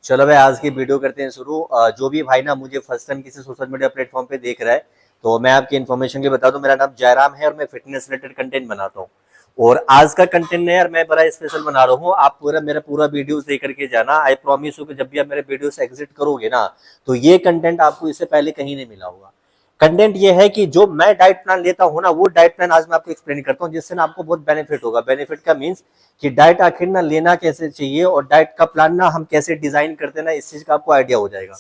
चलो भाई, आज की वीडियो करते हैं शुरू। जो भी भाई ना मुझे फर्स्ट टाइम किसी सोशल मीडिया प्लेटफॉर्म पे देख रहा है, तो मैं आपकी इन्फॉर्मेशन के बता दूं। मेरा नाम जयराम है और मैं फिटनेस रिलेटेड कंटेंट बनाता हूँ। और आज का कंटेंट यार मैं बड़ा स्पेशल बना रहा हूँ। आप मेरा पूरा वीडियो देख करके जाना। आई प्रॉमिस यू कि जब भी आप मेरे वीडियो से एग्जिट करोगे ना, तो ये कंटेंट आपको इससे पहले कहीं नहीं मिला होगा। कंटेंट ये है कि जो मैं डाइट प्लान लेता हूँ ना, वो डाइट प्लान आज मैं आपको एक्सप्लेन करता हूँ, जिससे ना आपको बहुत बेनिफिट होगा। बेनिफिट का मीन्स कि डाइट आखिर ना लेना कैसे चाहिए और डाइट का प्लान ना हम कैसे डिजाइन करते हैं ना, इस चीज का आपको आइडिया हो जाएगा।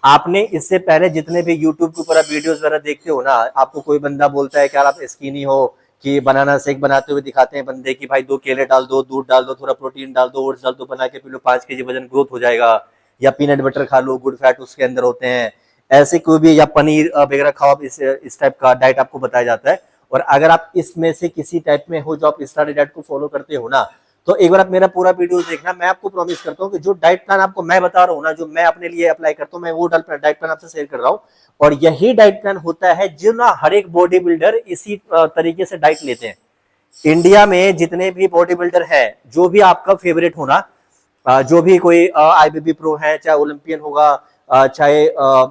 आपने इससे पहले जितने भी यूट्यूब के ऊपर वीडियोस वगैरह देखते हो ना, आपको कोई बंदा बोलता है कि यार आप स्किनी हो, कि बनाना शेक बनाते हुए दिखाते हैं बंदे की भाई 2 केले डाल दो, दूध डाल दो, थोड़ा प्रोटीन डाल दो, ओट्स डाल दो, बना के पी लो, 5 kg वजन ग्रोथ हो जाएगा। या पीनट बटर खा लो, गुड फैट उसके अंदर होते हैं। ऐसे कोई भी, या पनीर वगैरह खाओ, इस टाइप का डाइट आपको बताया जाता है। और अगर आप इसमें से किसी टाइप में हो जो आप इस तरह डाइट को फॉलो करते हो ना, तो एक बार आप मेरा पूरा वीडियो देखना। मैं आपको प्रॉमिस करता हूँ कि जो डाइट प्लान आपको मैं बता रहा हूँ ना, जो मैं अपने लिए अप्लाई करता हूँ, मैं वो डाइट प्लान आपसे शेयर कर रहा हूँ। और यही डाइट प्लान होता है जो ना हर एक बॉडी बिल्डर इसी तरीके से डाइट लेते हैं। इंडिया में जितने भी बॉडी बिल्डर है, जो भी आपका फेवरेट होना, जो भी कोई आईबीबी प्रो है, चाहे ओलंपियन होगा, चाहे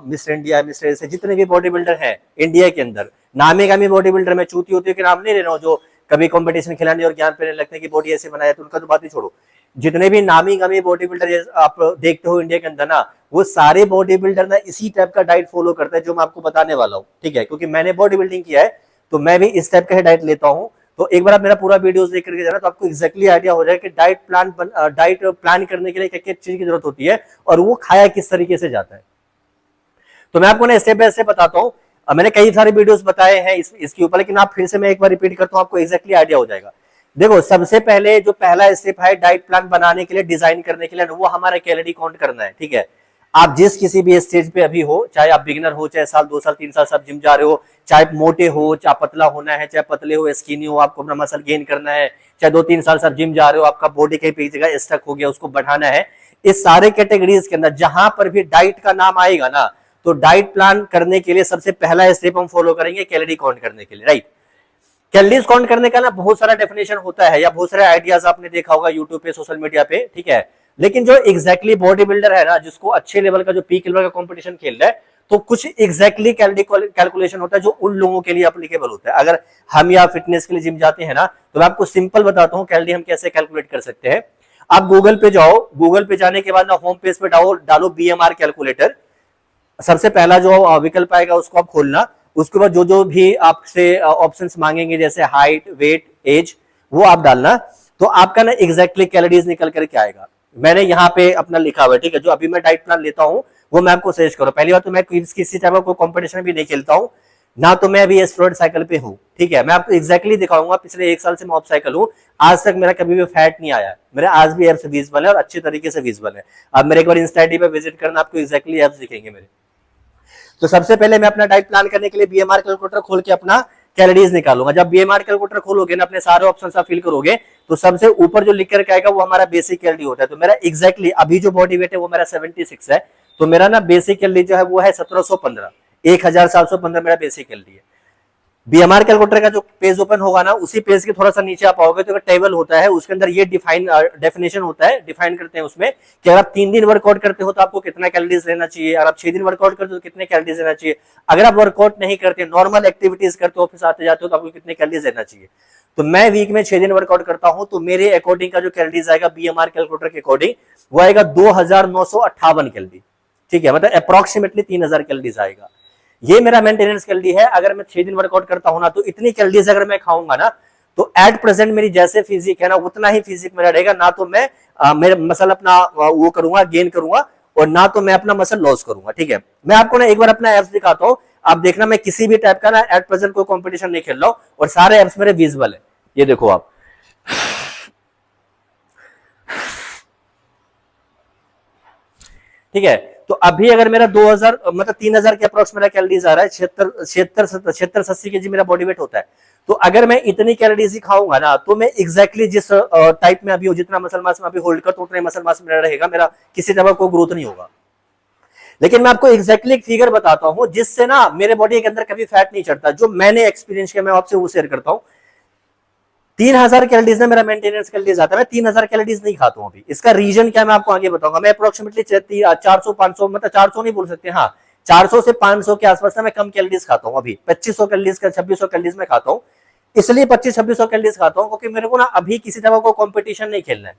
मिस्टर इंडिया, मिस्टर से जितने भी बॉडी बिल्डर हैं इंडिया के अंदर, नामी गामी बॉडी बिल्डर, में चूती होती है के नाम नहीं ले रहा हूँ, जो कभी कंपटीशन खिलाने और ज्ञान पे लगते हैं कि बॉडी ऐसे बनाया, तो उनका तो बात ही छोड़ो। जितने भी नामी गामी बॉडी बिल्डर आप देखते हो इंडिया के अंदर ना, वो सारे बॉडी बिल्डर ना इसी टाइप का डाइट फॉलो करते हैं जो मैं आपको बताने वाला हूँ। ठीक है, क्योंकि मैंने बॉडी बिल्डिंग किया है, तो मैं भी इस टाइप का डाइट लेता हूँ। तो एक बार आप मेरा पूरा वीडियोस देख करके जाना, तो आपको एक्जैक्टली आइडिया हो जाए कि डाइट प्लान करने के लिए क्या क्या चीज की जरूरत होती है और वो खाया किस तरीके से जाता है। तो मैं आपको ना स्टेप बाय स्टेप बताता हूँ। मैंने कई सारे वीडियोस बताए हैं इसके ऊपर, लेकिन आप फिर से मैं एक बार रिपीट करता हूँ, आपको एक्जैक्टली आइडिया हो जाएगा। देखो, सबसे पहले जो पहला स्टेप है डाइट प्लान बनाने के लिए, डिजाइन करने के लिए, वो हमारा कैलोरी काउंट करना है। ठीक है, आप जिस किसी भी स्टेज पे अभी हो, चाहे आप बिगिनर हो, चाहे साल 2 साल 3 साल सब जिम जा रहे हो, चाहे मोटे हो, चाहे पतला होना है, चाहे पतले हो, स्किनी हो, आपको अपना मसल गेन करना है, चाहे 2-3 साल सब जिम जा रहे हो, आपका बॉडी कहीं पे जगह स्टक हो गया, उसको बढ़ाना है। इस सारे कैटेगरीज के अंदर जहां पर भी डाइट का नाम आएगा ना, तो डाइट प्लान करने के लिए सबसे पहला स्टेप हम फॉलो करेंगे कैलोरी काउंट करने के लिए। राइट, कैलोरीज काउंट करने का ना बहुत सारा डेफिनेशन होता है, या बहुत सारे आइडियाज आपने देखा होगा यूट्यूब पे, सोशल मीडिया पे। ठीक है, लेकिन जो एग्जैक्टली बॉडी बिल्डर है ना, जिसको अच्छे लेवल का, जो पीक लेवल का कंपटीशन खेल रहा है, तो कुछ एग्जैक्टली कैलोरी कैलकुलेशन होता है जो उन लोगों के लिए एप्लीकेबल होता है। अगर हम या फिटनेस के लिए जिम जाते हैं ना, तो मैं आपको सिंपल बताता हूँ कैलोरी हम कैसे कैलकुलेट कर सकते हैं। आप गूगल पे जाओ, गूगल पे जाने के बाद ना होम पेज पे डालो बीएमआर कैलकुलेटर। सबसे पहला जो विकल्प आएगा उसको आप खोलना। उसके बाद जो जो भी आपसे ऑप्शंस मांगेंगे, जैसे हाइट, वेट, एज, वो आप डालना। तो आपका ना एग्जैक्टली कैलोरीज निकल करके आएगा। मैंने यहाँ पे अपना लिखा हुआ है। ठीक है, जो अभी मैं डाइट प्लान लेता हूँ वो मैं आपको सजेस्ट करूँ। पहली बात तो मैं किसी टाइप का कोई कॉम्पिटिशन भी नहीं खेलता हूँ ना, तो मैं अभी स्टेरॉइड साइकिल पे हूँ। ठीक है, मैं आपको एग्जैक्टली दिखाऊंगा। पिछले 1 साल से मैं ऑफ साइकिल हूँ, आज तक मेरा कभी भी फैट नहीं आया। मेरे आज भी एब्स विजिबल है और अच्छे तरीके से विजिबल है। अब मेरे एक बार इंस्टा आईडी पे विजिट करना, आपको एग्जैक्टली एब्स दिखेंगे मेरे। तो सबसे पहले मैं अपना डाइट प्लान करने के लिए बीएमआर कैलकुलेटर खोल के अपना कैलोरीज निकालूंगा। जब बीएमआर कैलकुलेटर खोलोगे ना, अपने सारे ऑप्शन आप फिल करोगे, तो सबसे ऊपर जो लिख करके आएगा वो हमारा बेसिक कैलोरी होता है। तो मेरा एग्जैक्टली अभी जो बॉडी वेट है वो मेरा 76 है, तो मेरा ना बेसिक कैलोरी जो है वो है 1715, 1715 मेरा बेसिक कैलोरी है। बीएमआर कैलकुलेटर का जो पेज ओपन होगा ना, उसी पेज के थोड़ा सा नीचे आप आओगे तो टेबल होता है, उसके अंदर ये डेफिनेशन होता है, डिफाइन करते हैं उसमें कि अगर आप 3 दिन वर्कआउट करते हो तो आपको कितना कैलोरीज लेना चाहिए, अगर आप 6 दिन वर्कआउट करते हो तो कितने कैलोरीज लेना चाहिए, अगर आप वर्कआउट नहीं करते, नॉर्मल एक्टिविटीज करते हो, ऑफिस आते जाते हो, तो आपको कितने कैलोरीज लेना चाहिए। तो मैं वीक में 6 दिन वर्कआउट करता हूं, तो मेरे अकॉर्डिंग का जो कैलोरीज आएगा बीएमआर कैलकुलेटर के अकॉर्डिंग, वो आएगा 2958 कैलोरी। ठीक है, मतलब अप्रोक्सीमेटली 3000 कैलोरीज आएगा। ये मेरा मेंटेनेंस कैलोरी है। अगर मैं 6 दिन वर्कआउट करता हूं ना, तो इतनी कैलोरीज अगर मैं खाऊंगा ना, तो एट प्रेजेंट मेरी जैसे फिजिक है ना, उतना ही फिजिक मेरा रहेगा ना। तो मैं मेरे मसल अपना वो करूंगा, गेन करूंगा, और ना तो मैं अपना मसल लॉस करूंगा। ठीक है, मैं आपको ना एक बार अपना एप्स दिखाता हूं, आप देखना। मैं किसी भी टाइप का ना एट प्रेजेंट कोई कंपटीशन नहीं खेल रहा हूं, और सारे एप्स मेरे विजिबल है। ये देखो आप, ठीक है। तो अभी अगर मेरा 2000 मतलब 3000 के अप्रोक्स मेरा कैलोरीज आ रहा है, 76 80 केजी मेरा बॉडी वेट होता है। तो अगर मैं इतनी कैलोरीज ही खाऊंगा ना, तो मैं एग्जैक्टली जिस टाइप में अभी हो, जितना मसल मास में अभी होल्ड कर, तो उतना मसल मास मेरा रहेगा, मेरा किसी तरह कोई ग्रोथ नहीं होगा। लेकिन मैं आपको एग्जैक्टली एक फिगर बताता हूं, जिससे ना मेरे बॉडी के अंदर कभी फैट नहीं चढ़ता। जो मैंने एक्सपीरियंस किया, मैं आपसे वो शेयर करता हूं। 3000 कैलोरीज ना मेरा मेंटेनेंस कैलोरीज आता है, मैं 3000 कैलोरीज नहीं खाता हूं अभी। इसका रीजन क्या मैं आपको आगे बताऊंगा। मैं अप्रोक्सीमेटली 400 500, मतलब 400 नहीं बोल सकते, हाँ 400 से 500 के आसपास ना मैं कम कैलोरीज खाता हूं अभी। 2500 कैलोरीज का 2600 कैलोरीज में खाता हूं। इसलिए 2500-2600 कैलोरीज खाता हूं क्योंकि मेरे को ना अभी किसी तरह को कंपटीशन नहीं खेलना है।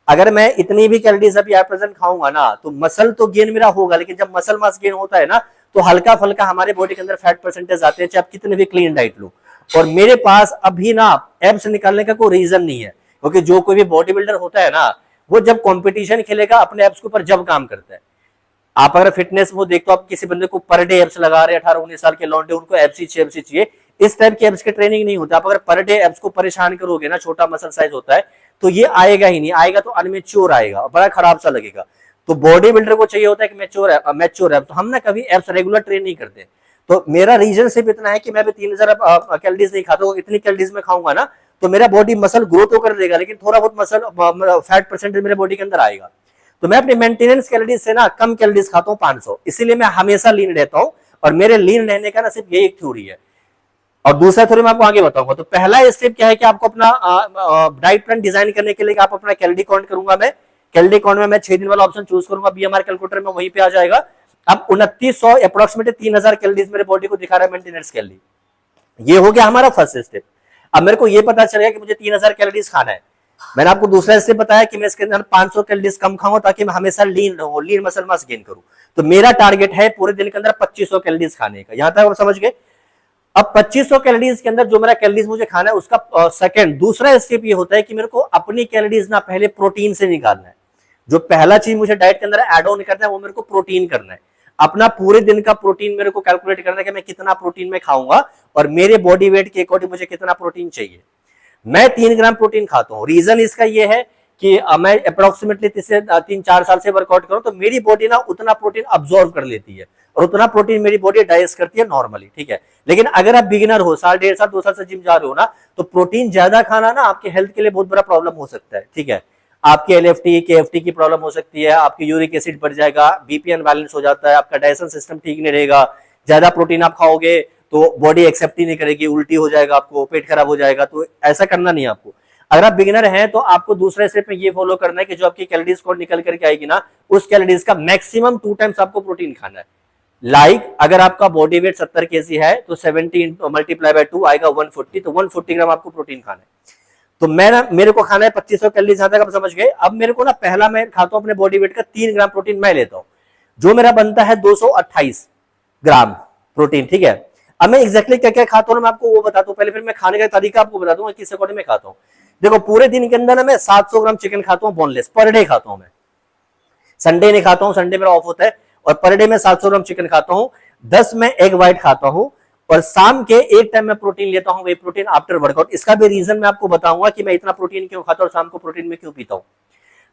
अगर मैं इतनी भी कैलोरीज अभी एट प्रेजेंट खाऊंगा ना तो मसल तो गेन मेरा होगा, लेकिन जब मसल मास गेन होता है ना तो हल्का फल्का हमारे बॉडी के अंदर फैट परसेंटेज आते हैं, चाहे आप कितने भी क्लीन डाइट लो। और मेरे पास अभी ना एब्स निकालने का कोई रीजन नहीं है, क्योंकि जो कोई भी बॉडी बिल्डर होता है ना वो जब कंपटीशन खेलेगा अपने एब्स के ऊपर जब काम करता है। आप अगर फिटनेस वो देखते हो, आप किसी बंदे को पर डे एब्स लगा रहे हैं 18-19 साल के लौंडे, उनको एब्स ही चाहिए, इस टाइप के एब्स की ट्रेनिंग नहीं होती। आप अगर पर डे एब्स को परेशान करोगे ना, छोटा मसल साइज होता है तो ये आएगा ही नहीं, आएगा तो अनमेच्योर आएगा, बड़ा खराब सा लगेगा। तो बॉडी बिल्डर को चाहिए होता है कि मैच्योर एब्स। तो हम ना कभी एब्स रेगुलर ट्रेन नहीं करते। तो मेरा रीजन सिर्फ इतना है कि मैं भी 3000 कैलोरीज नहीं खाता हूँ। इतनी कैलोरीज में खाऊंगा ना तो मेरा बॉडी मसल ग्रो तो कर देगा, लेकिन थोड़ा बहुत मसल फैट परसेंटेज मेरे बॉडी के अंदर आएगा। तो मैं अपने मेंटेनेंस कैलोरीज से ना कम कैलोरीज खाता हूँ, 500। इसीलिए मैं हमेशा लीन रहता हूँ, और मेरे लीन रहने का ना सिर्फ यही एक थ्योरी है। और दूसरा थ्योरी मैं आपको आगे बताऊंगा। तो पहला स्टेप क्या है कि आपको अपना डाइट प्लान डिजाइन करने के लिए आप अपना कैलोरी काउंट करूंगा मैं। कैलोरी काउंट में मैं 6 दिन वाला ऑप्शन चूज करूंगा, बीएमआर कैलकुलेटर में वहीं पे आ जाएगा। अब 2900 अप्रोक्सीमेटली 3000 कैलोरीज मेरे बॉडी को दिखा रहा है मेंटेनेंस कैलोरी। ये हो गया हमारा फर्स्ट स्टेप। अब मेरे को ये पता चलेगा कि मुझे 3000 कैलोरीज खाना है। मैंने आपको दूसरा स्टेप बताया कि मैं इसके अंदर 500 कैलोरीज कम खाऊंगा ताकि मैं हमेशा लीन रहूं, लीन मसल मास गेन करूं। तो मेरा टारगेट है पूरे दिन के अंदर 2500 कैलोरीज खाने का। यहां तक आप समझ गए। अब 2500 कैलोरीज के अंदर जो मेरा कैलोरीज मुझे खाना है उसका सेकंड दूसरा स्टेप ये होता है कि मेरे को अपनी कैलोरीज ना पहले प्रोटीन से निकालना है। जो पहला चीज मुझे डाइट के अंदर ऐड ऑन करना है वो मेरे को प्रोटीन करना है। अपना पूरे दिन का प्रोटीन मेरे को कैलकुलेट करना है कि मैं कितना प्रोटीन में खाऊंगा और मेरे बॉडी वेट के अकॉर्डिंग मुझे कितना प्रोटीन चाहिए। मैं 3 ग्राम प्रोटीन खाता हूं। रीजन इसका ये है कि मैं अप्रोक्सीमेटली 3-4 साल से वर्कआउट करूं तो मेरी बॉडी ना उतना प्रोटीन अब्सॉर्ब कर लेती है और उतना प्रोटीन मेरी बॉडी डाइजेस्ट करती है नॉर्मली, ठीक है। लेकिन अगर आप बिगिनर हो, साल 1.5 साल 2 साल से जिम जा रहे हो ना, तो प्रोटीन ज्यादा खाना ना आपके हेल्थ के लिए बहुत बड़ा प्रॉब्लम हो सकता है, ठीक है। आपके एलएफटी केएफटी की प्रॉब्लम हो सकती है, आपकी यूरिक एसिड बढ़ जाएगा, बीपी अनबैलेंस हो जाता है, आपका डाइजेशन सिस्टम ठीक नहीं रहेगा। ज्यादा प्रोटीन आप खाओगे तो बॉडी एक्सेप्ट ही नहीं करेगी, उल्टी हो जाएगा, आपको पेट खराब हो जाएगा। तो ऐसा करना नहीं है आपको। अगर आप बिगिनर हैं तो आपको दूसरे स्टेप में ये फॉलो करना है कि जो आपकी कैलोरीज कोड निकल करके आएगी ना, उस कैलोरीज का मैक्सिमम 2 टाइम्स आपको प्रोटीन खाना है। अगर आपका बॉडी वेट 70 केजी है तो 70 मल्टीप्लाई बाय 2 आएगा 140, तो 140 ग्राम आपको प्रोटीन खाना है। तो मेरे को खाना है 2500 कैलोरीज, जहां तक आप समझ गए। अब मेरे को ना पहला मैं खाता हूं अपने बॉडी वेट का 3 ग्राम प्रोटीन मैं लेता हूं, जो मेरा बनता है 228 ग्राम प्रोटीन, ठीक है। अब मैं एक्जैक्टली क्या क्या खाता हूं मैं आपको वो बताता हूं पहले, फिर मैं खाने का तरीका आपको बता दूंगा किस अकॉर्डिंग मैं खाता हूं। देखो पूरे दिन के अंदर ना मैं 700 ग्राम चिकन खाता हूं बोनलेस, पर डे खाता हूं मैं। संडे नहीं खाता हूं, संडे मेरा ऑफ होता है, और पर डे में 700 ग्राम चिकन खाता हूं। 10 मैं एग व्हाइट खाता हूं, और शाम के एक टाइम में प्रोटीन लेता हूं, वे प्रोटीन आफ्टर वर्कआउट। इसका भी रीजन मैं आपको बताऊंगा कि मैं इतना प्रोटीन क्यों खाता हूं और शाम को प्रोटीन में क्यों पीता हूं।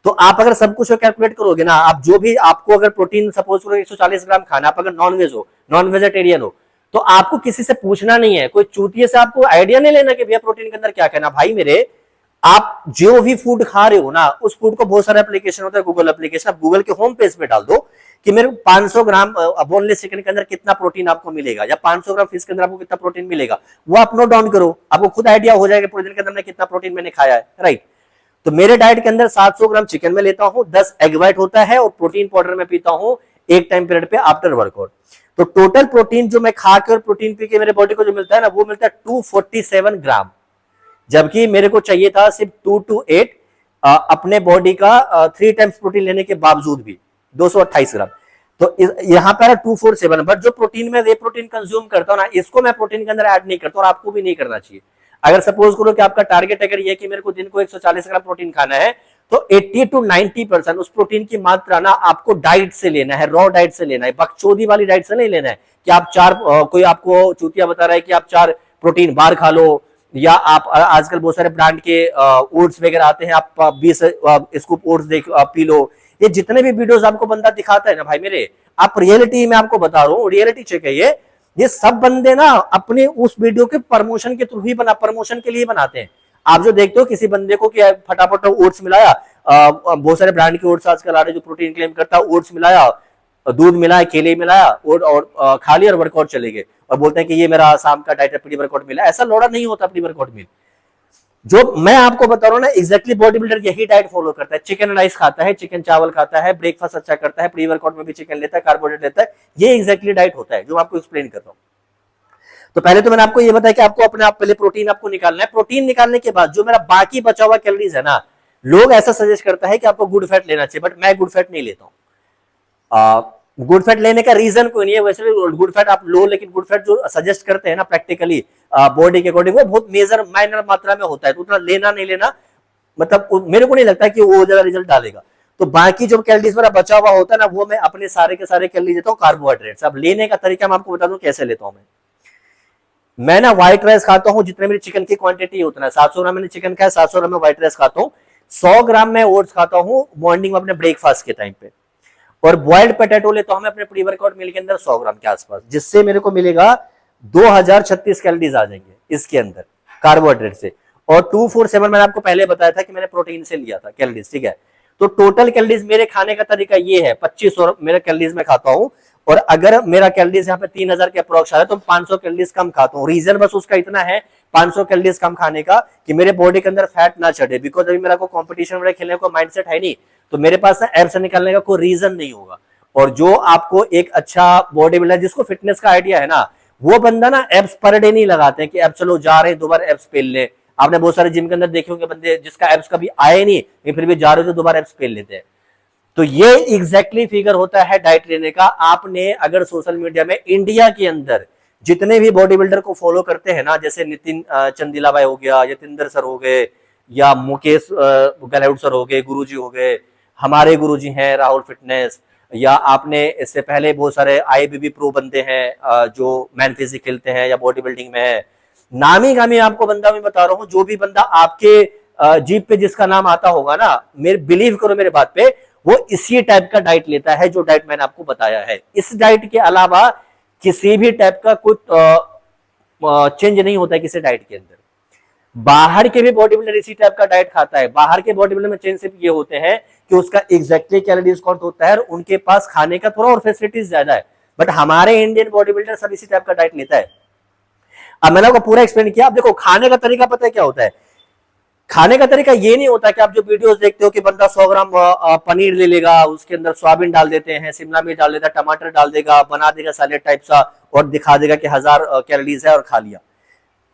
तो आप अगर सब कुछ कैलकुलेट करोगे ना, आप जो भी आपको अगर प्रोटीन सपोज करो 140 ग्राम खाना, आप अगर नॉनवेज हो, नॉन वेजिटेरियन हो, तो आपको किसी से पूछना नहीं है, कोई चूतिए से आपको आइडिया नहीं लेना कि भैया प्रोटीन के अंदर क्या कहना। भाई मेरे, आप जो भी फूड खा रहे हो ना, उस फूड को बहुत सारे एप्लीकेशन होता है, गूगल एप्लीकेशन, आप गूगल के होम पेज पे डाल दो कि मेरे 500 ग्राम बोनलेस चिकन के अंदर कितना प्रोटीन आपको मिलेगा, या 500 ग्राम फिश के अंदर आपको कितना प्रोटीन मिलेगा, वो आप नोट डाउन करो, आपको खुद आइडिया हो जाएगा पूरे दिन के अंदर में कितना प्रोटीन मैंने खाया है, राइट। तो मेरे डाइट के अंदर 700 ग्राम चिकन में लेता हूं, 10 एग व्हाइट होता है, और प्रोटीन पाउडर में पीता हूं एक टाइम पीरियड पे आफ्टर वर्कआउट। तो टोटल प्रोटीन जो मैं खा के और प्रोटीन पी के मेरे बॉडी को जो मिलता है ना, वो मिलता है 247 ग्राम, जबकि मेरे को चाहिए था सिर्फ 2 to 8 अपने बॉडी का 3 टाइम्स प्रोटीन लेने के बावजूद भी 228 ग्राम। तो यहां पर 247, बट जो प्रोटीन में वे प्रोटीन कंज्यूम करता हूं ना, इसको मैं प्रोटीन के अंदर ऐड नहीं करता, और आपको भी नहीं करना चाहिए। अगर सपोज करो कि आपका टारगेट अगर ये कि मेरे को दिन को 140 ग्राम प्रोटीन खाना है, तो 80 to 90% उस प्रोटीन की मात्रा ना आपको डाइट से लेना है, रॉ डाइट से लेना है, बकचोदी वाली डाइट से नहीं लेना है कि आप कोई आपको चूतिया बता रहा है कि आप 4 प्रोटीन बार खा लो, या आप आजकल बहुत सारे ब्रांड के ओट्स वगैरह आते हैं, आप 20 स्कूप ओट्स पी लो। ये जितने भी वीडियोस आपको बंदा दिखाता है ना भाई मेरे, आप रियलिटी में आपको बता रहा हूँ, रियलिटी चेक है ये सब बंदे ना अपने उस वीडियो के प्रमोशन के थ्रू ही प्रमोशन के लिए बनाते हैं। आप जो देखते हो किसी बंदे को कि फटाफट ओट्स मिलाया, बहुत सारे ब्रांड के ओट्स आजकल आ रहे जो प्रोटीन क्लेम करता है, ओट्स मिलाया, दूध मिलाया, केले मिलाया, और खा लिया और वर्कआउट चले गए, और बोलते हैं कि ये मेरा शाम का डाइट प्री वर्कआउट मिला। ऐसा लौड़ा नहीं होता प्री वर्कआउट मील। जो मैं आपको बता रहा हूं ना, एग्जैक्टली बॉडी बिल्डर यही डाइट फॉलो करता है। चिकन राइस खाता है, चिकन चावल खाता है, ब्रेकफास्ट अच्छा करता है, प्री वर्कआउट में भी चिकन लेता है, कार्बोहाइड्रेट लेता है। ये एग्जैक्टली डाइट होता है जो आपको एक्सप्लेन कर रहा हूं। तो पहले तो मैंने आपको ये बताया कि आपको अपने आप पहले प्रोटीन आपको निकालना है। प्रोटीन निकालने के बाद जो मेरा बाकी बचा हुआ कैलोरीज है ना, लोग ऐसा सजेस्ट करता है कि आपको गुड फैट लेना चाहिए, बट मैं गुड फैट नहीं लेता हूं। गुड फैट लेने का रीजन कोई नहीं है, वैसे भी गुड फैट आप लो, लेकिन गुड फैट जो सजेस्ट करते हैं ना प्रैक्टिकली बॉडी के अकॉर्डिंग, वो बहुत मेजर माइनर मात्रा में होता है, तो उतना लेना नहीं लेना, मतलब मेरे को नहीं लगता कि वो ज्यादा रिजल्ट डालेगा। तो बाकी जो कैलोरीज मेरा बचा हुआ होता है ना, वो मैं अपने सारे के सारे कैलोरीज देता हूँ कार्बोहाइड्रेट्स। अब लेने का तरीका मैं आपको बता दूं कैसे लेता हूं मैं ना व्हाइट राइस खाता हूं, जितने मेरी चिकन की क्वांटिटी उतना है। 700 ग्राम मैंने चिकन खाया, 700 ग्राम में व्हाइट राइस खाता हूं। 100 ग्राम मैं ओट्स खाता हूं मॉर्निंग में अपने ब्रेकफास्ट के टाइम पे, और बॉइल्ड पोटैटो लेता हूं मैं अपने प्री वर्कआउट मील के अंदर 100 ग्राम के आसपास, जिससे मेरे को मिलेगा 2036 कैलोरीज आ जाएंगे इसके अंदर कार्बोहाइड्रेट से। और 247 मैंने आपको पहले बताया था कि मैंने प्रोटीन से लिया था कैलोरीज, ठीक है। तो टोटल कैलोरीज मेरे खाने का तरीका ये है, 2500 मेरा कैलोरीज में खाता हूं। और अगर मेरा कैलोरीज यहाँ पे 3000 के अप्रोक्स आ रहा है तो 500 कैलोरीज कम खाता हूँ। रीजन बस उसका इतना है 500 कैलोरीज कम खाने का कि मेरे बॉडी के अंदर फैट ना चढ़े, बिकॉज अभी मेरा कोई कॉम्पिटिशन वगैरह खेलने का माइंडसेट है नहीं, तो मेरे पास ना एब्स निकालने का कोई रीजन नहीं होगा। और जो आपको एक अच्छा बॉडी बिल्डर जिसको फिटनेस का आइडिया है ना, वो बंदा ना एब्स पर डे नहीं लगाते हैं कि अब चलो जा रहे हैं 2 बार एब्स पेल ले। आपने बहुत सारे जिम के अंदर देखे होंगे बंदे जिसका एब्स कभी आए नहीं, फिर भी जा रहे हो तो 2 बार एब्स पेल लेते हैं। तो ये एग्जैक्टली फिगर होता है डाइट लेने का। आपने अगर सोशल मीडिया में इंडिया के अंदर जितने भी बॉडी बिल्डर को फॉलो करते हैं ना, जैसे नितिन चंदिला भाई हो गया, यतिंदर सर हो गए, या मुकेश गहलोत सर हो गए, गुरुजी हो गए, हमारे गुरुजी हैं राहुल फिटनेस, या आपने इससे पहले बहुत सारे आईबीबी प्रो बंदे हैं जो मैन फिजिक खेलते हैं या बॉडी बिल्डिंग में है। नामी गामी आपको बंदा मैं बता रहा हूं, जो भी बंदा आपके जीप पे जिसका नाम आता होगा ना, मेरे बिलीव करो मेरे बात पे, वो इसी टाइप का डाइट लेता है जो डाइट मैंने आपको बताया है। इस डाइट के अलावा किसी भी टाइप का कुछ चेंज नहीं होता है किसी डाइट के अंदर। बाहर के भी बॉडी बिल्डर इसी टाइप का डाइट खाता है। बाहर के बॉडी बिल्डर में चेंज सिर्फ ये होते हैं कि उसका एग्जैक्टली कैलोरीज काउंट होता है और उनके पास खाने का थोड़ा और फैसिलिटीज ज्यादा है, बट हमारे इंडियन बॉडी बिल्डर सब इसी टाइप का डाइट लेता है। अब मैंने आपको पूरा एक्सप्लेन किया। अब देखो खाने का तरीका पता है क्या होता है। खाने का तरीका ये नहीं होता कि आप जो वीडियोस देखते हो कि बंदा 100 ग्राम पनीर ले लेगा, उसके अंदर सोयाबीन डाल देते हैं, शिमला मिर्च डाल देता है, टमाटर डाल देगा, बना देगा सैलेड टाइप सा और दिखा देगा कि 1000 कैलोरीज है और खा लिया।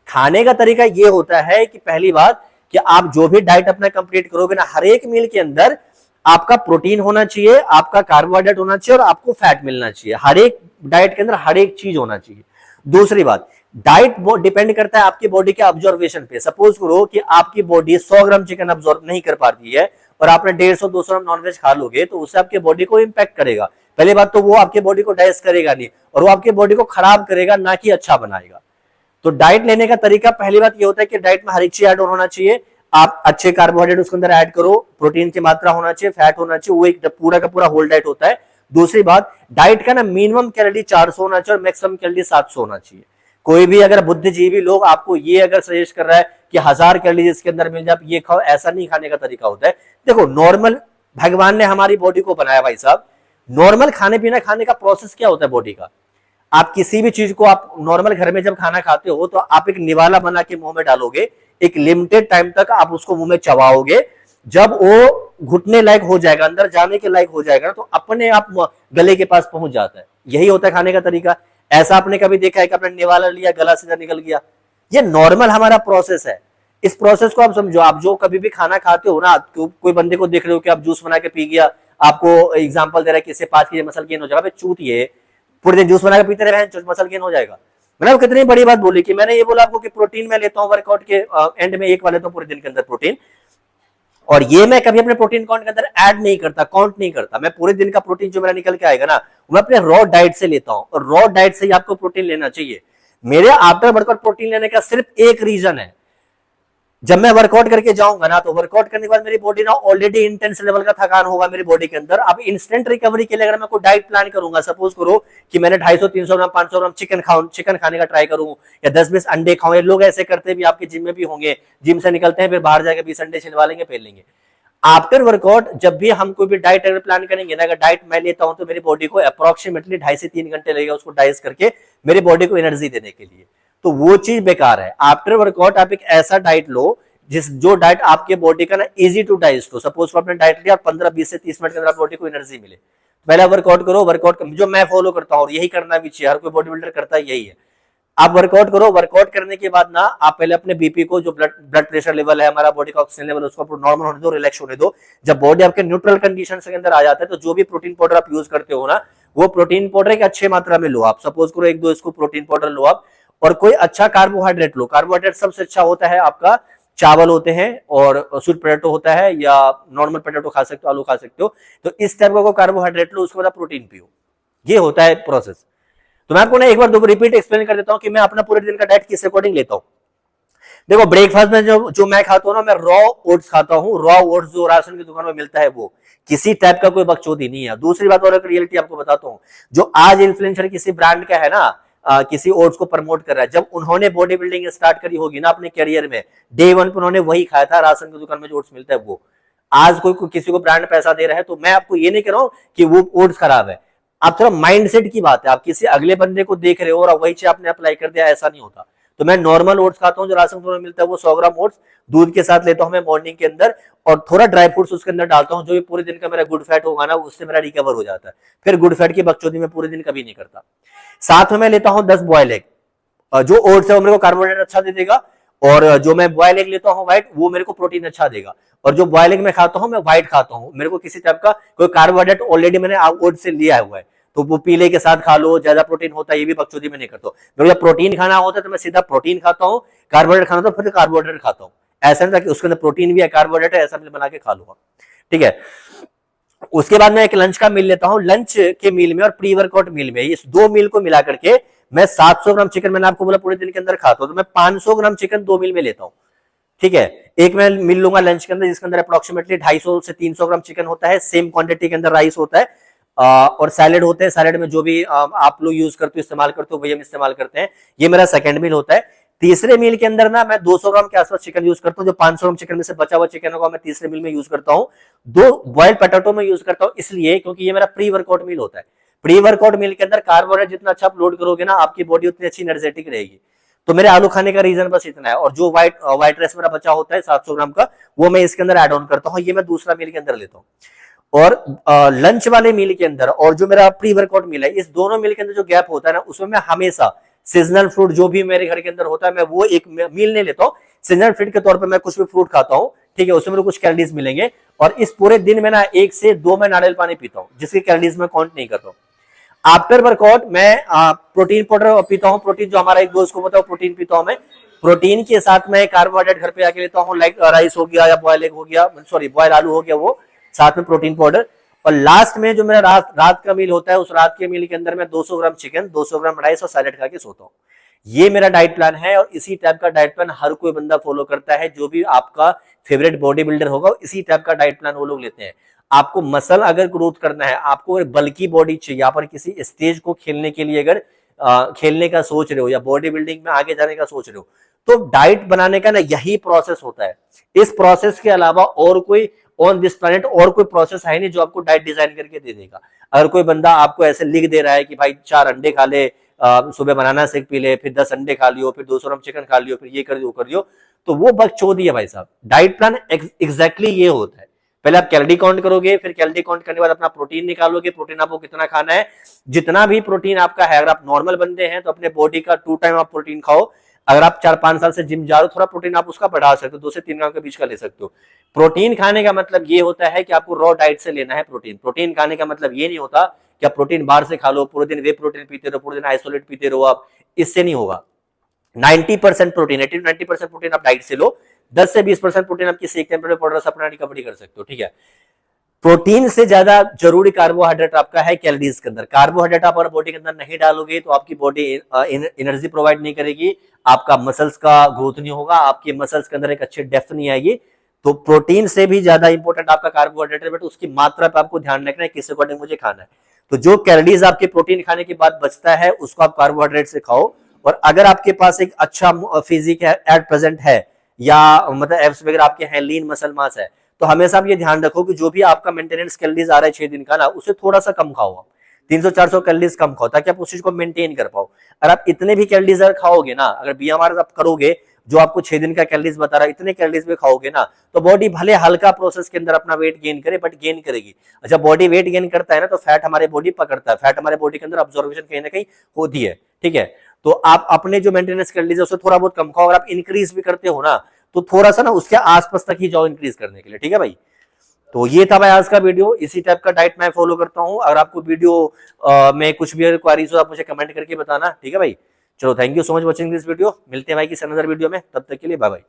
खाने का तरीका ये होता है कि पहली बात कि आप जो भी डाइट अपना कंप्लीट करोगे ना, हर एक मील के अंदर आपका प्रोटीन होना चाहिए, आपका कार्बोहाइड्रेट होना चाहिए और आपको फैट मिलना चाहिए। हर एक डाइट के अंदर हर एक चीज होना चाहिए। दूसरी बात, डाइट डिपेंड करता है आपकी बॉडी के ऑब्जर्वेशन पे। सपोज करो कि आपकी बॉडी 100 ग्राम चिकन ऑब्जॉर्व नहीं कर पाती है और आपने 150-200 ग्राम नॉनवेज खा लोगे, तो उससे आपके बॉडी को इंपैक्ट करेगा। पहली बात तो वो आपके बॉडी को डाइजेस्ट करेगा नहीं, और वो आपके बॉडी को खराब करेगा, ना कि अच्छा बनाएगा। तो डाइट लेने का तरीका पहली बात ये होता है कि डाइट में हर एक चीज ऐड होना चाहिए। आप अच्छे कार्बोहाइड्रेट उसके अंदर ऐड करो, प्रोटीन की मात्रा होना चाहिए, फैट होना चाहिए, वो एक पूरा का पूरा होल डाइट होता है। दूसरी बात, डाइट का ना मिनिमम कैलोरी 400 होना चाहिए और मैक्सिमम कैलोरी 700 होना चाहिए। कोई भी अगर बुद्धिजीवी लोग आपको ये अगर सजेस्ट कर रहा है कि 1000 कैलोरी इसके अंदर मिल जाए, ये खाओ, ऐसा नहीं खाने का तरीका होता है। देखो नॉर्मल भगवान ने हमारी बॉडी को बनाया भाई साहब, नॉर्मल खाने पीना खाने का प्रोसेस क्या होता है बॉडी का। आप किसी भी चीज को आप नॉर्मल घर में जब खाना खाते हो तो आप एक निवाला बना के मुंह में डालोगे, एक लिमिटेड टाइम तक आप उसको मुंह में चबाओगे, जब वो घुटने लायक हो जाएगा, अंदर जाने के लायक हो जाएगा, तो अपने आप गले के पास पहुंच जाता है। यही होता है खाने का तरीका। ऐसा आपने कभी देखा है कि आपने निवाला लिया, गला सीधा निकल गया? ये नॉर्मल हमारा प्रोसेस है। इस प्रोसेस को आप समझो। आप जो कभी भी खाना खाते हो ना, कोई बंदे को देख रहे हो कि आप जूस बना के पी गया, आपको एग्जांपल दे रहा है कि इससे 5 kg मसल गेन हो जाएगा, चूतिए पूरे दिन जूस बना के पीते रहे, मसल गेन हो जाएगा। मैंने कितनी बड़ी बात बोली कि मैंने ये बोला आपको कि प्रोटीन मैं लेता हूं वर्कआउट के एंड में, एक वाले तो पूरे दिन के अंदर प्रोटीन, और ये मैं कभी अपने प्रोटीन काउंट के अंदर ऐड नहीं करता, काउंट नहीं करता। मैं पूरे दिन का प्रोटीन जो मेरा निकल के आएगा ना, मैं अपने रॉ डाइट से लेता हूं, और रॉ डाइट से ही आपको प्रोटीन लेना चाहिए। मेरे आफ्टर वर्कआउट प्रोटीन लेने का सिर्फ एक रीजन है, जब मैं वर्कआउट करके जाऊंगा ना, तो वर्कआउट करने के बाद मेरी बॉडी ना ऑलरेडी इंटेंस लेवल का थकान होगा मेरी बॉडी के अंदर। अब इंस्टेंट रिकवरी के लिए अगर मैं कोई डाइट प्लान करूंगा, सपोज करो कि मैंने 250-300 ग्राम 500 ग्राम चिकन खाने का ट्राई करूं, या 10-20 अंडे खाऊं। लोग ऐसे करते भी आपके जिम में भी होंगे, जिम से निकलते हैं फिर बाहर जाकर 20 अंडे छिलवा लेंगे, फेल लेंगे। आफ्टर वर्कआउट जब भी हम कोई भी डाइट अगर प्लान करेंगे ना, अगर डाइट मैं लेता हूं तो मेरी बॉडी को अप्रोक्सीमेटली 2.5 से 3 घंटे लगेगा उसको डाइजेस्ट करके मेरी बॉडी को एनर्जी देने के लिए। तो वो चीज बेकार है। आफ्टर वर्कआउट आप एक ऐसा डाइट लो जिस जो डाइट आपके बॉडी का ना इजी टू डाइजेस्ट हो। सपोज आपने डाइट लिया 15-20 से 30 मिनट के अंदर बॉडी को एनर्जी मिले, पहले वर्कआउट करो। वर्कआउट जो मैं फॉलो करता हूँ और यही करना भी चाहिए, हर कोई बॉडी बिल्डर करता है, यही है। आप वर्कआउट करो, वर्कआउट करने के बाद ना आप पहले अपने बीपी को, जो ब्लड प्रेशर लेवल है, हमारा बॉडी का ऑक्सीजन लेवल, उसको नॉर्मल होने दो, रिलैक्स होने दो। जब बॉडी आपके न्यूट्रल कंडीशन के अंदर आ जाता है तो जो भी प्रोटीन पाउडर आप यूज करते हो ना, वो प्रोटीन पाउडर एक अच्छे मात्रा में लो। आप सपोज करो 1-2 इसको प्रोटीन पाउडर लो आप, और कोई अच्छा कार्बोहाइड्रेट लो। कार्बोहाइड्रेट सबसे अच्छा होता है आपका चावल होते हैं, और स्वीट पोटैटो होता है, या नॉर्मल पोटैटो खा सकते हो, आलू खा सकते हो। तो इस टाइप का कार्बोहाइड्रेट लो, उसके बाद प्रोटीन पियो। ये होता है प्रोसेस। तो मैं आपको ना एक बार दो रिपीट एक्सप्लेन कर देता हूं कि मैं अपना पूरे दिन का डाइट किस अकॉर्डिंग लेता हूं। देखो, ब्रेकफास्ट में जो मैं खाता हूं ना, मैं रॉ ओट्स खाता हूं। रॉ ओट्स जो राशन की दुकान में मिलता है, वो किसी टाइप का कोई बकचोदी नहीं है। दूसरी बात और एक रियलिटी आपको बताता हूं, जो आज इन्फ्लुएंसर किसी ब्रांड का है ना, किसी ओट्स को प्रमोट कर रहा है, जब उन्होंने बॉडी बिल्डिंग स्टार्ट करी होगी ना अपने करियर में, डे 1 पे उन्होंने वही खाया था, राशन की दुकान में जो ओट्स मिलता है वो। आज कोई किसी को ब्रांड पैसा दे रहा है, तो मैं आपको ये नहीं कह रहा हूं कि वो ओट्स खराब है। आप थोड़ा माइंडसेट की बात है, आप किसी अगले बंदे को देख रहे हो और वही चीज आपने अप्लाई कर दिया, ऐसा नहीं होता। तो मैं नॉर्मल ओट्स खाता हूं, जो राशन में मिलता है, वो 100 ग्राम ओट्स दूध के साथ लेता हूं मैं मॉर्निंग के अंदर, और थोड़ा ड्राई फ्रूट्स उसके अंदर डालता हूं। जो भी पूरे दिन का मेरा गुड फैट होगा ना, उससे मेरा रिकवर हो जाता है। फिर गुड फैट की बकचोदी में पूरे दिन कभी नहीं करता। साथ में मैं लेता हूं 10 बॉयल एग। जो ओट्स है वो मेरे को कार्बोहाइड्रेट अच्छा दे देगा, और जो मैं बॉयल एग लेता हूं व्हाइट, वो मेरे को प्रोटीन अच्छा देगा। और जो बॉयल एग मैं खाता हूं, मैं व्हाइट खाता हूं, मेरे को किसी टाइप का कोई कार्बोहाइड्रेट ऑलरेडी मैंने ओट्स से लिया हुआ है, तो वो पीले के साथ खा लो, ज्यादा प्रोटीन होता है, ये भी बकचोदी में नहीं करता। मेरे को प्रोटीन खाना होता है तो मैं सीधा प्रोटीन खाता हूँ, कार्बोहाइड्रेट खाना होता है फिर कार्बोहाइड्रेट खाता हूँ। ऐसा नहीं था कि उसके अंदर प्रोटीन भी है, कार्बोहाइड्रेट है, ऐसा बना के खा लूंगा, ठीक है। उसके बाद मैं एक लंच का मील लेता हूँ। लंच के मील में और प्री वर्कआउट मील में, इस 2 मील को मिला करके मैं 700 ग्राम चिकन, मैंने आपको बोला पूरे दिन के अंदर खाता हूं, तो मैं 500 ग्राम चिकन 2 मील में लेता हूं, ठीक है। एक मैं मील लूंगा लंच के अंदर, जिसके अंदर अप्रोक्सीमेटली 250 से 300 ग्राम चिकन होता है। सेम क्वांटिटी के अंदर राइस होता है, और सैलेड होते हैं। सैलेड में जो भी आप लोग यूज करते हो, इस्तेमाल करते हो, वही हम इस्तेमाल करते हैं। ये मेरा सेकंड मील होता है। तीसरे मील के अंदर ना मैं 200 ग्राम के आसपास चिकन यूज करता हूँ। जो 500 ग्राम चिकन में से बचा हुआ चिकन होगा, मैं तीसरे मील में यूज करता हूँ। 2 बॉइल्ड पोटैटो में यूज करता हूँ, इसलिए क्योंकि ये मेरा प्री वर्कआउट मील होता है। प्री वर्कआउट मील के अंदर कार्बोहाइड्रेट जितना अच्छा आप लोड करोगे ना, आपकी बॉडी उतनी अच्छी एनर्जेटिक रहेगी। तो मेरे आलू खाने का रीजन बस इतना है। और जो व्हाइट राइस मेरा बचा होता है 700 ग्राम का, वो मैं इसके अंदर ऐड ऑन करता हूँ। ये मैं दूसरा मील के अंदर लेता हूँ। और लंच वाले मील के अंदर और जो मेरा प्री वर्कआउट मील है, इस दोनों मील के अंदर जो गैप होता है ना, उसमें मैं हमेशा सीजनल फ्रूट जो भी मेरे घर के अंदर होता है, मैं वो एक मील नहीं लेता हूँ। सीजनल फ्रूट के तौर पर मैं कुछ भी फ्रूट खाता हूँ, ठीक है, उसमें मेरे कुछ कैलोरीज मिलेंगे। और इस पूरे दिन में ना 1 से 2 मैं नारियल पानी पीता हूँ, जिसकी कैलोरीज में काउंट नहीं करता हूँ। आफ्टर वर्कआउट मैं प्रोटीन पाउडर पीता हूँ। प्रोटीन जो हमारा एक दोस्त को बताओ, प्रोटीन पीता हूँ मैं। प्रोटीन के साथ मैं कार्बोहाइड्रेट घर पे आके लेता हूँ, लाइक राइस हो गया या बॉयल एग हो गया, सॉरी बॉयल आलू हो गया, वो साथ में प्रोटीन पाउडर। और लास्ट में जो मेरा रात का मील होता है, उस रात के मील के अंदर मैं 200 ग्राम चिकन, 200 ग्राम राइस और सैलेड खा के सोता हूँ। ये मेरा डाइट प्लान है, और इसी टाइप का डाइट प्लान हर कोई बंदा फॉलो करता है। जो भी आपका फेवरेट बॉडी बिल्डर होगा, इसी टाइप का डाइट प्लान वो लोग लेते हैं। आपको मसल अगर ग्रोथ करना है, आपको बल्की बॉडी चाहिए, यहाँ पर किसी स्टेज को खेलने के लिए अगर खेलने का सोच रहे हो या बॉडी बिल्डिंग में आगे जाने का सोच रहे हो, तो डाइट बनाने का ना यही प्रोसेस होता है। इस प्रोसेस के अलावा और कोई ऑन दिस प्लैनेट और कोई प्रोसेस है नहीं जो आपको डाइट डिजाइन करके दे देगा। अगर कोई बंदा आपको ऐसे लिख दे रहा है कि भाई 4 अंडे खा ले, सुबह बनाना शेक पी ले, फिर 10 अंडे खा लियो, फिर 200 ग्राम चिकन खा लियो, फिर ये कर दियो, वो कर दियो, तो वो बकचोदी है भाई साहब। डाइट प्लान एग्जैक्टली ये होता है। पहले आप कैलोरी काउंट करोगे, फिर कैलोरी काउंट करने के बाद अपना प्रोटीन निकालोगे, प्रोटीन आपको कितना खाना है, जितना भी प्रोटीन आपका है। अगर आप नॉर्मल बंदे हैं तो अपने बॉडी का 2 टाइम आप प्रोटीन खाओ। अगर आप 4-5 साल से जिम जा रहे हो, थोड़ा प्रोटीन आप उसका बढ़ा सकते हो, 2 से 3 ग्राम के बीच का ले सकते हो। प्रोटीन खाने का मतलब ये होता है कि आपको रॉ डाइट से लेना है प्रोटीन। प्रोटीन खाने का मतलब ये नहीं होता कि आप प्रोटीन बाहर से खा लो, पूरे दिन वे प्रोटीन पीते रहो, पूरे दिन आइसोलेट पीते रहो आप, इससे नहीं होगा। 90% प्रोटीन, 80-90% प्रोटीन आप डाइट से लो, 10 से 20% प्रोटीन आप किसी एक टेम्परेचर पाउडर से अपना रिकवरी कर सकते हो, ठीक है। प्रोटीन से ज्यादा जरूरी कार्बोहाइड्रेट आपका है कैलोरीज के अंदर। कार्बोहाइड्रेट आप बॉडी के अंदर नहीं डालोगे तो आपकी बॉडी एनर्जी प्रोवाइड नहीं करेगी, आपका मसल्स का ग्रोथ नहीं होगा, आपके मसल्स के अंदर एक अच्छी डेप्थ नहीं आएगी। तो प्रोटीन से भी ज्यादा इंपॉर्टेंट आपका कार्बोहाइड्रेट है, बट उसकी मात्रा पे आपको ध्यान रखना है किस अकॉर्डिंग मुझे खाना है। तो जो कैलोरीज आपके प्रोटीन खाने के बाद बचता है, उसको आप कार्बोहाइड्रेट से खाओ। और अगर आपके पास एक अच्छा फिजिक एट प्रेजेंट है, या मतलब एब्स वगैरह आपके हैं, लीन मसल मास है, तो हमेशा आप ये ध्यान रखो कि जो भी आपका मेंटेनेंस कैलोरीज आ रहा है 6 दिन का ना, उसे थोड़ा सा कम खाओ आप। 300-400 कैलोरीज कम खाओ, ताकि आप उस चीज को मेंटेन कर पाओ। अगर आप इतने भी कैलोरीज अगर खाओगे ना, अगर बीएमआर आप करोगे जो आपको 6 दिन का कैलोरीज बता रहा है, इतने कैलोरीज में खाओगे ना तो बॉडी भले हल्का प्रोसेस के अंदर अपना वेट गेन करे बट गेन करेगी। अच्छा, बॉडी वेट गेन करता है ना तो फैट हमारे बॉडी पकड़ता है, फैट हमारे बॉडी के अंदर ऑब्जर्वेशन कहीं ना कहीं होती है, ठीक है। तो आप अपने जो मेंटेनेंस कैलोरीज है उससे थोड़ा बहुत कम खाओ, अगर आप इंक्रीज भी करते हो ना तो थोड़ा सा ना उसके आसपास तक ही जाओ इंक्रीज करने के लिए, ठीक है भाई। तो ये था भाई आज का वीडियो, इसी टाइप का डाइट मैं फॉलो करता हूँ। अगर आपको वीडियो में कुछ भी क्वारीज हो आप मुझे कमेंट करके बताना, ठीक है भाई। चलो, thank you so much watching this video, मिलते हैं भाई किसी अनदर वीडियो में, तब तक के लिए बाय बाय।